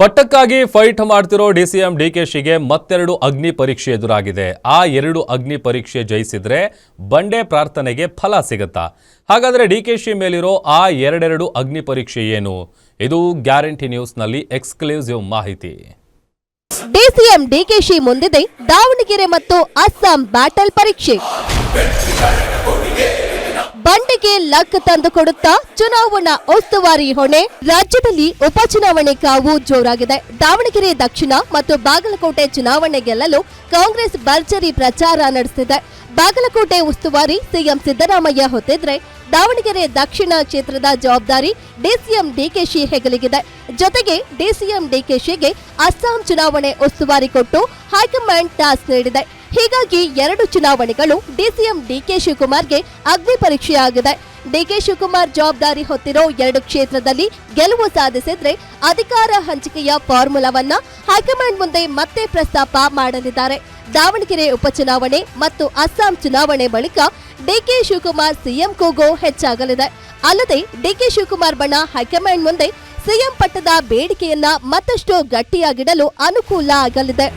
ಪಟ್ಟಕ್ಕಾಗಿ fight ಮಾಡ್ತಿರೋ DCM ಡಿಕೆಶಿಗೆ ಮತ್ತೆರಡು ಅಗ್ನಿ ಪರೀಕ್ಷೆ ಎದುರಾಗಿದೆ. ಆ ಎರಡು ಅಗ್ನಿ ಪರೀಕ್ಷೆ ಜಯಿಸಿದ್ರೆ ಬಂಡೆ ಪ್ರಾರ್ಥನೆಗೆ ಫಲ ಸಿಗುತ್ತಾ? ಹಾಗಾದ್ರೆ ಡಿಕೆಶಿ ಮೇಲಿರೋ ಆ ಎರಡೆರಡು ಅಗ್ನಿ ಪರೀಕ್ಷೆ ಏನು? ಇದು ಗ್ಯಾರಂಟಿ ನ್ಯೂಸ್ನಲ್ಲಿ ಎಕ್ಸ್ಕ್ಲೂಸಿವ್ ಮಾಹಿತಿ. ಡಿಸಿಎಂ ಡಿಕೆಶಿ ಮುಂದಿದೆ ದಾವಣಗೆರೆ ಮತ್ತು ಅಸ್ಸಾಂ ಬ್ಯಾಟಲ್ ಪರೀಕ್ಷೆ. ಬಂಡೆಗೆ ಲಕ್ ತಂದು ಕೊಡುತ್ತಾ ಚುನಾವಣಾ ಉಸ್ತುವಾರಿ ಹೊಣೆ. ರಾಜ್ಯದಲ್ಲಿ ಉಪಚುನಾವಣೆ ಕಾವು ಜೋರಾಗಿದೆ. ದಾವಣಗೆರೆ ದಕ್ಷಿಣ ಮತ್ತು ಬಾಗಲಕೋಟೆ ಚುನಾವಣೆ ಗೆಲ್ಲಲು ಕಾಂಗ್ರೆಸ್ ಭರ್ಜರಿ ಪ್ರಚಾರ ನಡೆಸಿದೆ. ಬಾಗಲಕೋಟೆ ಉಸ್ತುವಾರಿ ಸಿಎಂ ಸಿದ್ದರಾಮಯ್ಯ ಹೊತ್ತಿದ್ರೆ ದಾವಣಗೆರೆ ದಕ್ಷಿಣ ಕ್ಷೇತ್ರದ ಜವಾಬ್ದಾರಿ ಡಿಸಿಎಂ ಡಿಕೆಶಿ ಹೆಗಲಿಗಿದೆ. ಜೊತೆಗೆ ಡಿಸಿಎಂ ಡಿಕೆಶಿಗೆ ಅಸ್ಸಾಂ ಚುನಾವಣೆ ಉಸ್ತುವಾರಿ ಕೊಟ್ಟು ಹೈಕಮಾಂಡ್ ಟಾಸ್ಕ್ ನೀಡಿದೆ. ಹೀಗಾಗಿ ಎರಡು ಚುನಾವಣೆಗಳು ಡಿಸಿಎಂ ಡಿಕೆ ಶಿವಕುಮಾರ್ಗೆ ಅಗ್ನಿ ಪರೀಕ್ಷೆಯಾಗಿದೆ. ಡಿಕೆ ಶಿವಕುಮಾರ್ ಜವಾಬ್ದಾರಿ ಹೊತ್ತಿರೋ ಎರಡು ಕ್ಷೇತ್ರದಲ್ಲಿ ಗೆಲುವು ಸಾಧಿಸಿದ್ರೆ ಅಧಿಕಾರ ಹಂಚಿಕೆಯ ಫಾರ್ಮುಲಾವನ್ನ ಹೈಕಮಾಂಡ್ ಮುಂದೆ ಮತ್ತೆ ಪ್ರಸ್ತಾಪ ಮಾಡಲಿದ್ದಾರೆ. ದಾವಣಗೆರೆ ಉಪಚುನಾವಣೆ ಮತ್ತು ಅಸ್ಸಾಂ ಚುನಾವಣೆ ಬಳಿಕ ಡಿಕೆ ಶಿವಕುಮಾರ್ ಸಿಎಂ ಕೂಗು ಹೆಚ್ಚಾಗಲಿದೆ. ಅಲ್ಲದೆ ಡಿಕೆ ಶಿವಕುಮಾರ್ ಬಣ ಹೈಕಮಾಂಡ್ ಮುಂದೆ ಸಿಎಂ ಪಟ್ಟದ ಬೇಡಿಕೆಯನ್ನ ಮತ್ತಷ್ಟು ಗಟ್ಟಿಯಾಗಿಡಲು ಅನುಕೂಲ ಆಗಲಿದೆ.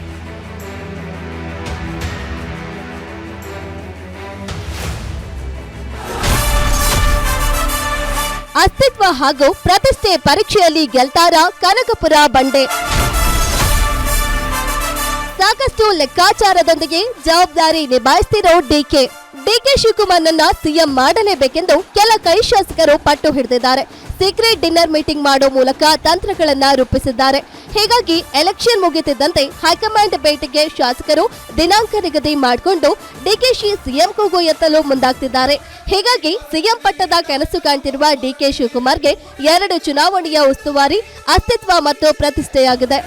ಅಸ್ತಿತ್ವ ಹಾಗೂ ಪ್ರತಿಷ್ಠೆ ಪರೀಕ್ಷೆಯಲ್ಲಿ ಗೆಲ್ತಾರ ಕನಕಪುರ ಬಂಡೆ. ಸಾಕಷ್ಟು ಲೆಕ್ಕಾಚಾರದೊಂದಿಗೆ ಜವಾಬ್ದಾರಿ ನಿಭಾಯಿಸ್ತಿರೋ ಡಿಕೆ ಶಿವಕುಮಾರ್ನನ್ನ ಸಿಎಂ ಮಾಡಲೇಬೇಕೆಂದು ಕೆಲ ಕೈ ಶಾಸಕರು ಪಟ್ಟು ಹಿಡಿದಿದ್ದಾರೆ. ಸೀಕ್ರೆಟ್ ಡಿನ್ನರ್ ಮೀಟಿಂಗ್ ಮಾಡೋ ಮೂಲಕ ತಂತ್ರಗಳನ್ನ ರೂಪಿಸಿದ್ದಾರೆ. ಹೀಗಾಗಿ ಎಲೆಕ್ಷನ್ ಮುಗಿತಿದ್ದಂತೆ ಹೈಕಮಾಂಡ್ ಭೇಟಿಗೆ ಶಾಸಕರು ದಿನಾಂಕ ನಿಗದಿ ಮಾಡಿಕೊಂಡು ಡಿಕೆಶಿ ಸಿಎಂ ಕೂಗು ಎತ್ತಲು ಮುಂದಾಗ್ತಿದ್ದಾರೆ. ಹೀಗಾಗಿ ಸಿಎಂ ಪಟ್ಟದ ಕನಸು ಕಾಣ್ತಿರುವ ಡಿಕೆ ಶಿವಕುಮಾರ್ಗೆ ಎರಡು ಚುನಾವಣೆಯ ಉಸ್ತುವಾರಿ ಅಸ್ತಿತ್ವ ಮತ್ತು ಪ್ರತಿಷ್ಠೆಯಾಗಿದೆ.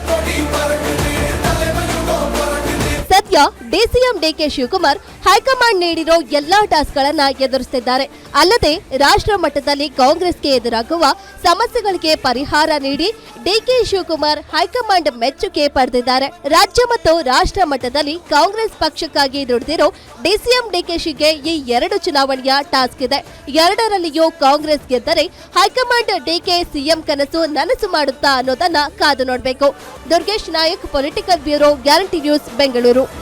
ಸದ್ಯ ಡಿಸಿಎಂ ಡಿಕೆ ಶಿವಕುಮಾರ್ ಹೈಕಮಾಂಡ್ ನೀಡಿರೋ ಎಲ್ಲಾ ಟಾಸ್ಕ್ ಗಳನ್ನ ಎದುರಿಸುತ್ತಿದ್ದಾರೆ. ಅಲ್ಲದೆ ರಾಷ್ಟ್ರ ಮಟ್ಟದಲ್ಲಿ ಕಾಂಗ್ರೆಸ್ಗೆ ಎದುರಾಗುವ ಸಮಸ್ಯೆಗಳಿಗೆ ಪರಿಹಾರ ನೀಡಿ ಡಿಕೆ ಶಿವಕುಮಾರ್ ಹೈಕಮಾಂಡ್ ಮೆಚ್ಚುಗೆ ಪಡೆದಿದ್ದಾರೆ. ರಾಜ್ಯ ಮತ್ತು ರಾಷ್ಟ್ರ ಮಟ್ಟದಲ್ಲಿ ಕಾಂಗ್ರೆಸ್ ಪಕ್ಷಕ್ಕಾಗಿ ದುಡಿದಿರೋ ಡಿಸಿಎಂ ಡಿಕೆಶಿಗೆ ಈ ಎರಡು ಚುನಾವಣೆಯ ಟಾಸ್ಕ್ ಇದೆ. ಎರಡರಲ್ಲಿಯೂ ಕಾಂಗ್ರೆಸ್ ಗೆದ್ದರೆ ಹೈಕಮಾಂಡ್ ಡಿಕೆ ಸಿಎಂ ಕನಸು ನನಸು ಮಾಡುತ್ತಾ ಅನ್ನೋದನ್ನ ಕಾದು ನೋಡಬೇಕು. Durgesh Nayak, political bureau, guarantee news, Bengaluru.